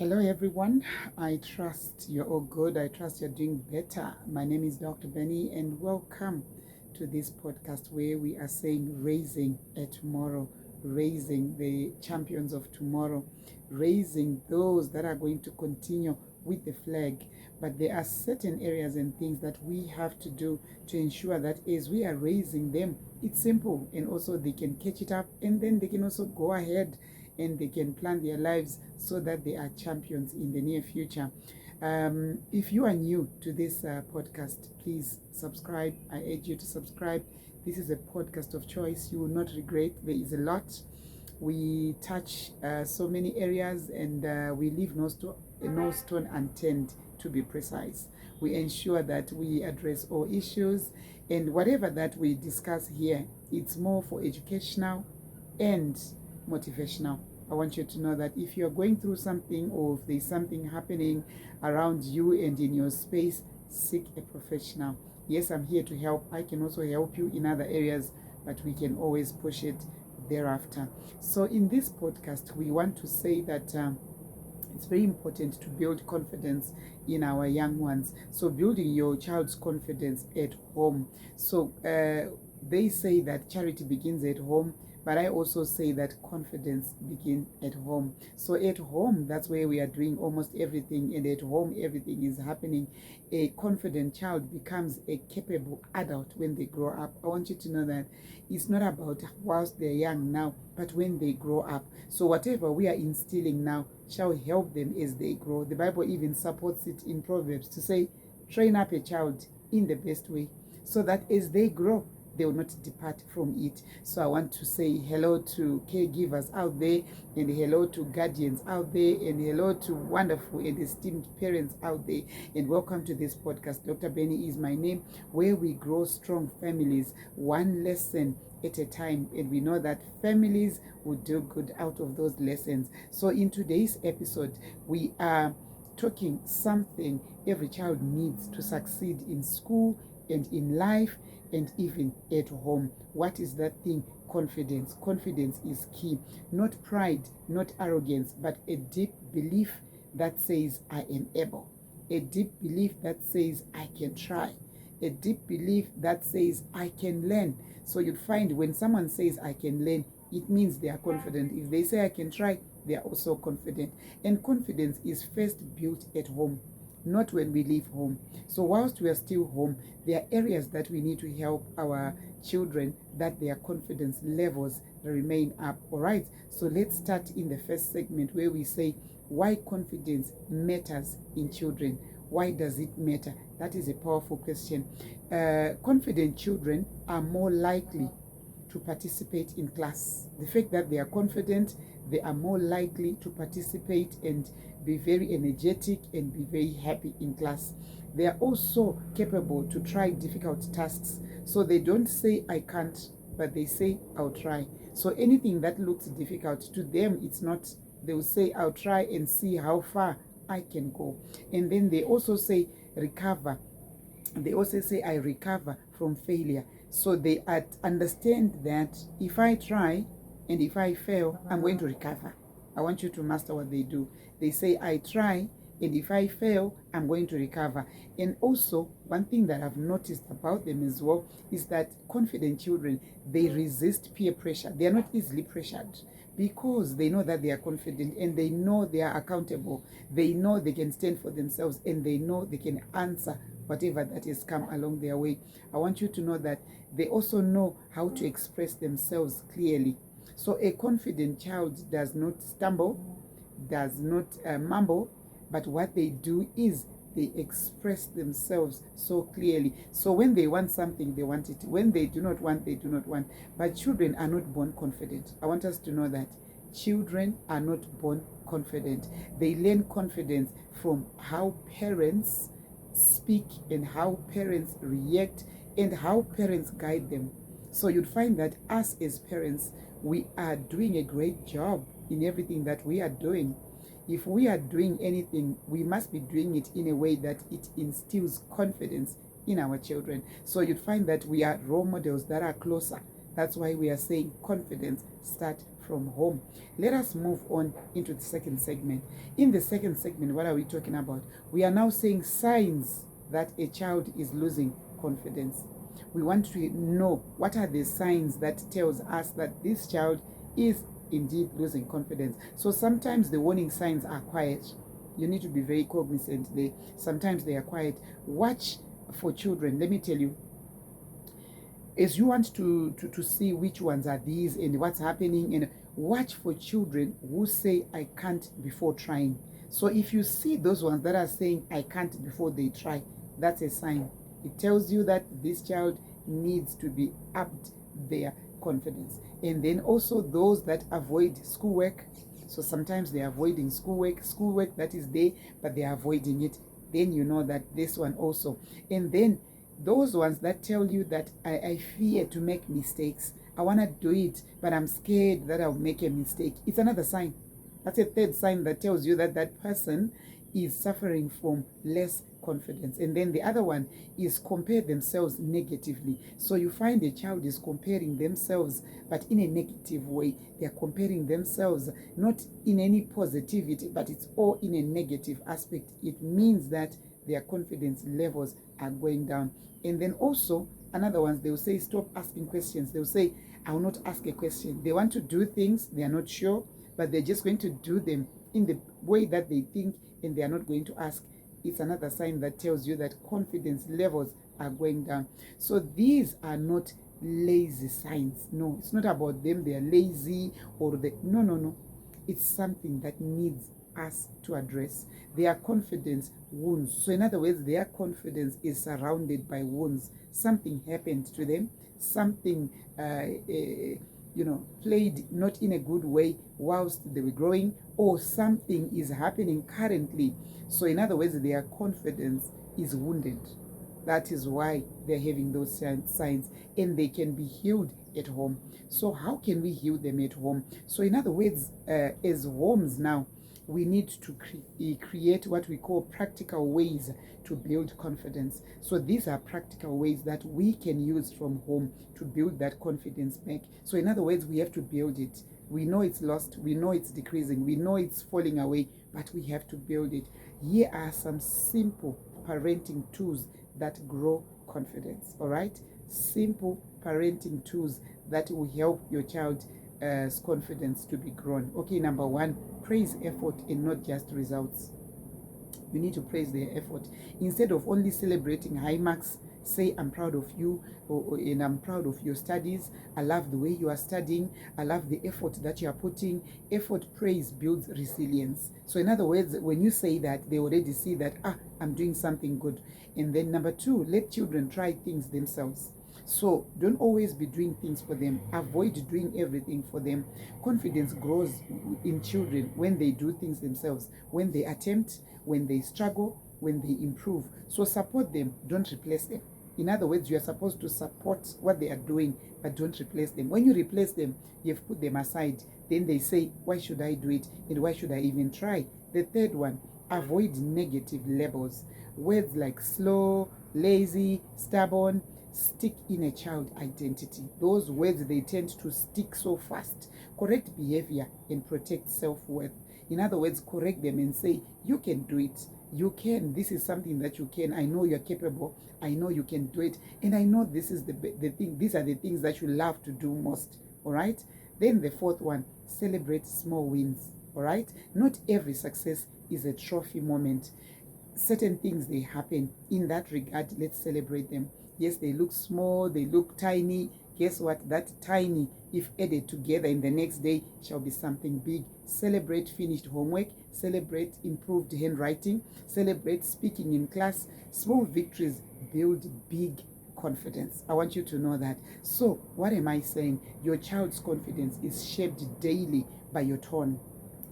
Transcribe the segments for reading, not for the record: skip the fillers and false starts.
Hello, everyone. I trust you're all good. I trust you're doing better. My name is Dr. Benny, and welcome to this podcast where we are saying raising a tomorrow, raising the champions of tomorrow, raising those that are going to continue with the flag. But there are certain areas and things that we have to do to ensure that as we are raising them, it's simple and also they can catch it up and then they can also go ahead and they can plan their lives so that they are champions in the near future. If you are new to this podcast, please subscribe. I urge you to subscribe. This is a podcast of choice. You will not regret. There is a lot. We touch so many areas and we leave no stone unturned, to be precise. We ensure that we address all issues, and whatever that we discuss here, it's more for educational and motivational. I want you to know that if you're going through something or if there's something happening around you and in your space, seek a professional. Yes, I'm here to help. I can also help you in other areas, but we can always push it thereafter. So in this podcast, we want to say that it's very important to build confidence in our young ones. So building your child's confidence at home. So they say that charity begins at home, but I also say that confidence begins at home. So at home, that's where we are doing almost everything, and at home everything is happening. A confident child becomes a capable adult when they grow up. I want you to know that it's not about whilst they're young now, but when they grow up. So whatever we are instilling now shall help them as they grow. The Bible even supports it in Proverbs to say, train up a child in the best way, so that as they grow, they will not depart from it. So I want to say hello to caregivers out there, and hello to guardians out there, and hello to wonderful and esteemed parents out there, and welcome to this podcast. Dr. Benny is my name, where we grow strong families, one lesson at a time, and we know that families will do good out of those lessons. So in today's episode, we are talking something every child needs to succeed in school and in life and even at home. What is that thing? Confidence. Confidence is key. Not pride, not arrogance, but a deep belief that says I am able. A deep belief that says I can try. A deep belief that says I can learn. So you'd find when someone says I can learn, it means they are confident. If they say I can try, they are also confident. And confidence is first built at home, not when we leave home. So whilst we are still home, there are areas that we need to help our children that their confidence levels remain up. All right, so let's start in the first segment where we say why confidence matters in children. Why does it matter? That is a powerful question. Confident children are more likely to participate in class. The fact that they are confident, they are more likely to participate and be very energetic and be very happy in class. They are also capable to try difficult tasks. So they don't say I can't, but they say I'll try. So anything that looks difficult to them, it's not, they will say I'll try and see how far I can go. And then they also say recover. They also say I recover from failure. So they understand that if I try and if I fail, I'm going to recover. I want you to master what they do. They say I try, and if I fail, I'm going to recover. And also, one thing that I've noticed about them as well is that confident children, they resist peer pressure. They are not easily pressured because they know that they are confident and they know they are accountable. They know they can stand for themselves and they know they can answer whatever that has come along their way. I want you to know that they also know how to express themselves clearly. So a confident child does not stumble, does not mumble, but what they do is they express themselves so clearly. So when they want something, they want it. When they do not want, they do not want. But children are not born confident. I want us to know that children are not born confident. They learn confidence from how parents speak and how parents react and how parents guide them. So you'd find that us as parents, we are doing a great job in everything that we are doing. If we are doing anything, we must be doing it in a way that it instills confidence in our children. So you'd find that we are role models that are closer. That's why we are saying confidence start from home. Let us move on into the second segment. In the second segment, what are we talking about? We are now saying signs that a child is losing confidence. We want to know what are the signs that tells us that this child is indeed losing confidence. So sometimes the warning signs are quiet. You need to be very cognizant. Sometimes they are quiet. Watch for children. Let me tell you, as you want to see which ones are these and what's happening, and watch for children who say I can't before trying. So if you see those ones that are saying I can't before they try, that's a sign. It tells you that this child needs to be upped their confidence. And then also those that avoid schoolwork. So sometimes they're avoiding schoolwork that is there, but they're avoiding it. Then you know that this one also. And then those ones that tell you that I fear to make mistakes. I want to do it, but I'm scared that I'll make a mistake. It's another sign. That's a third sign that tells you that that person is suffering from less confidence. And then the other one is compare themselves negatively. So you find a child is comparing themselves, but in a negative way. They're comparing themselves not in any positivity, but it's all in a negative aspect. It means that their confidence levels are going down. And then also another one, they will say stop asking questions. They'll say I will not ask a question. They want to do things, they are not sure, but they're just going to do them in the way that they think, and they are not going to ask. It's another sign that tells you that confidence levels are going down. So these are not lazy signs. No, it's not about them, they are lazy or they no. It's something that needs us to address. Their confidence wounds. So in other words, their confidence is surrounded by wounds. Something happened to them, something played not in a good way whilst they were growing, or something is happening currently. So in other words, their confidence is wounded. That is why they're having those signs, and they can be healed at home. So how can we heal them at home? So in other words, as homes now, we need to create what we call practical ways to build confidence. So these are practical ways that we can use from home to build that confidence back. So in other words, we have to build it. We know it's lost, we know it's decreasing, we know it's falling away, but we have to build it. Here are some simple parenting tools that grow confidence. All right, simple parenting tools that will help your child's confidence to be grown. Okay, number one, praise effort and not just results. You need to praise their effort instead of only celebrating high marks. Say I'm proud of you, and I'm proud of your studies. I love the way you are studying. I love the effort that you are putting. Effort praise builds resilience. So in other words, when you say that, they already see that I'm doing something good. And then number two, let children try things themselves. So don't always be doing things for them. Avoid doing everything for them. Confidence grows in children when they do things themselves, when they attempt, when they struggle, when they improve. So support them, don't replace them. In other words, you are supposed to support what they are doing, but don't replace them. When you replace them, you've put them aside. Then they say, why should I do it? And why should I even try? The third one, avoid negative labels. Words like slow, lazy, stubborn, stick in a child identity. Those words, they tend to stick so fast. Correct behavior and protect self-worth. In other words, correct them and say, you can do it. You can. This is something that you can. I know you're capable. I know you can do it. And I know this is the thing. These are the things that you love to do most. All right. Then the fourth one, celebrate small wins. All right. Not every success is a trophy moment. Certain things, they happen. In that regard, let's celebrate them. Yes, they look small. They look tiny. Guess what? That tiny, if added together in the next day, shall be something big. Celebrate finished homework. Celebrate improved handwriting. Celebrate speaking in class. Small victories build big confidence. I want you to know that. So what am I saying? Your child's confidence is shaped daily by your tone.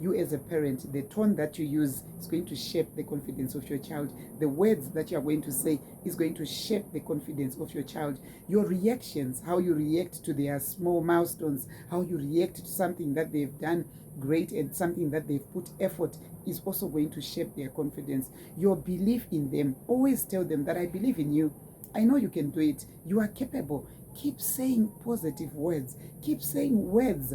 You as a parent, the tone that you use is going to shape the confidence of your child. The words that you are going to say is going to shape the confidence of your child. Your reactions, how you react to their small milestones, how you react to something that they've done great and something that they've put effort, is also going to shape their confidence. Your belief in them, always tell them that I believe in you. I know you can do it. You are capable. Keep saying positive words. Keep saying words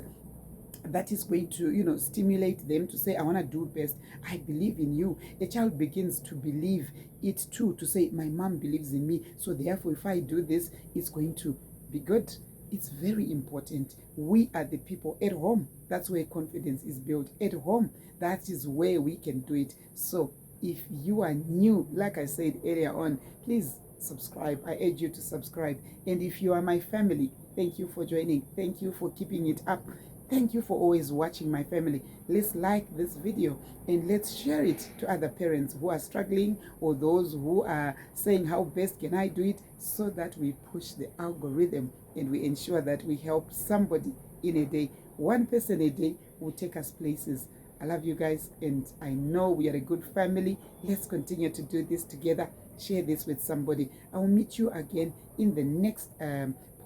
that is going to, stimulate them to say, I want to do best. I believe in you. A child begins to believe it too, to say, my mom believes in me, so therefore if I do this, it's going to be good. It's very important. We are the people at home. That's where confidence is built. At home, that is where we can do it. So if you are new, like I said earlier on, please subscribe. I urge you to subscribe. And if you are my family, thank you for joining. Thank you for keeping it up. Thank you for always watching, my family. Let's like this video and let's share it to other parents who are struggling, or those who are saying, how best can I do it, so that we push the algorithm and we ensure that we help somebody in a day. One person a day will take us places. I love you guys, and I know we are a good family. Let's continue to do this together. Share this with somebody. I will meet you again in the next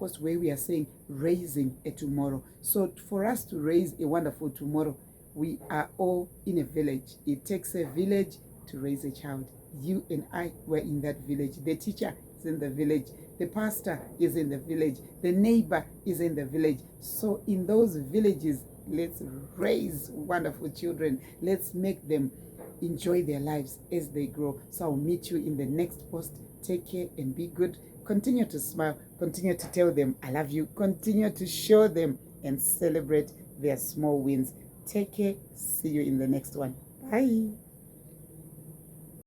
post, where we are saying raising a tomorrow. So for us to raise a wonderful tomorrow, we are all in a village. It takes a village to raise a child. You and I were in that village. The teacher is in the village. The pastor is in the village. The neighbor is in the village. So in those villages, let's raise wonderful children. Let's make them enjoy their lives as they grow. So I'll meet you in the next post. Take care and be good. Continue to smile. Continue to tell them I love you. Continue to show them and celebrate their small wins. Take care. See you in the next one. Bye.